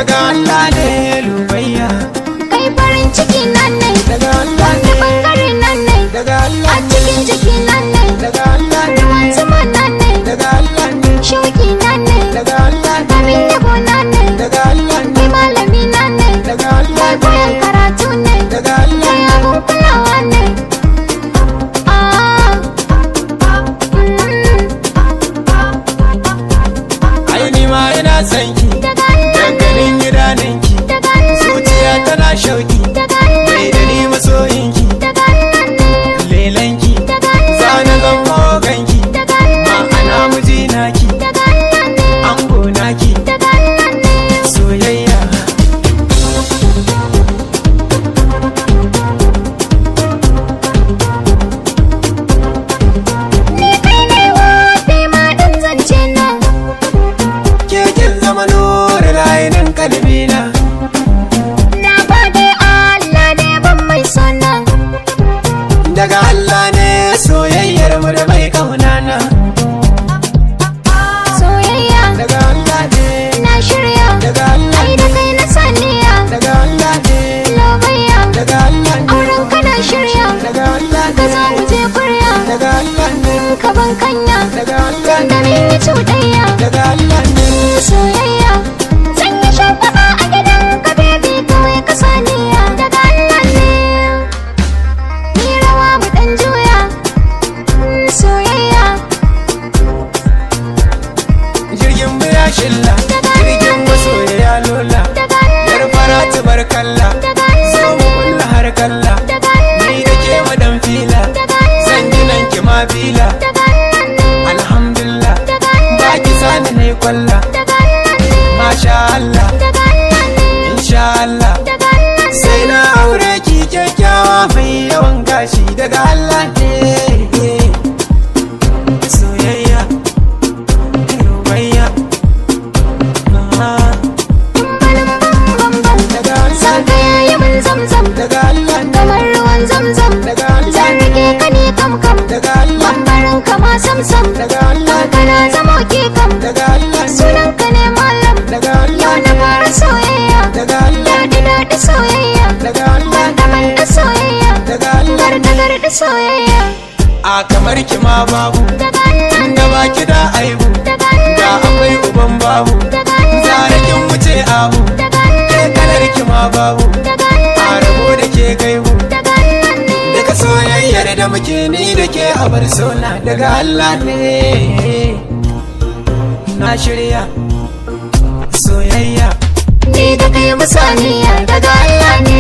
daga Allah ne Lubayya. Kai farin ciki nan ne, daga Allah wani bangare nan ne, daga Allah a cikin jiki nan ne, daga Allah ruwan zuma nan ne, daga Allah ne shauki nan ne, daga Allah abin yabo nan ne, daga Allah kai malami nan ne, daga Allah kai koyon karatu ne, daga Allah kai abun kulawa ne. ai ni ma ina son ki Daga Allah da ganin idanunki daga Allah zuciya tana shauki daga Allah mai da ni masoyinki daga Allah ne, lelanki daga Allah zana zan moganki daga Allah ma'ana mijinaki daga Allah ne, ango naki daga Allah ne. soyayya. Ni kai ne wote ma dan zance na, Kekin zama nuri layinin kalbina. na gode Allah ne ban mai sona. Daga Allah ne soyayyar mu da mai kaunana. Soyayya Daga Allah ne, na shirya, daga Allah ai da kai na saniya, daga Allah ne, lobayya daga Allah ne, auren ka na shirya, daga Allah ka ne, zo mu je kurya, daga Allah ne, ka ban kanya, daga Allah da ne, ni cuɗayya. daga Allah ne. Soyayya zan yi shagwaba a gidan ka baby kawai ka saniya, daga Allah ne. Ni rawa mu dan juya, soyayya Jirgin mu ya shilla, jirgin masoya ya lola. daga Allah Yar fara ta barkalla, daga zo Allah mu kulla har kalla. daga Allah Ni da ke madan fila, daga Allah zan ginan ki ma bila. daga Allah ne, Alhamdulillah, daga Allah ba ki sani ne kwalla. daga Allah ne, Masha Allah, daga Allah ne, insha Allah. daga Allah ne. Sai na aure ki kyakkyawa mai yawan gashi daga Allah ne. Soyayya, Lubayya. Daga Allah, Zagaya yi mun zamzam, daga Allah ne, kamar ruwan zamzam, daga Allah zan rike ka ne kam kam, daga Allah, bambarin ka ma samsam, daga Allah, kana zama ke kam, daga Allah, sunan ka ne malam, daga Allah, yau na fara soyayya, daga Allah, daɗi daɗi soyayya, daga Allah, daman da soyayya, daga Allah. garda garda soyayya, A kamar ki ma babu, daga Allah, da baki da aibu, daga da Allah, akwai uban babu, daga Allah, zarakin wuce abu, daga Allah, ke kalar ki ma babu, daga a Allah, rabo da ke gaibu. daga Allah ne, Daga soyayyar da muke ni da ke a bar sona daga Allah ne. Na shirya soyayya. ni da kai musaniya, daga Allah ne.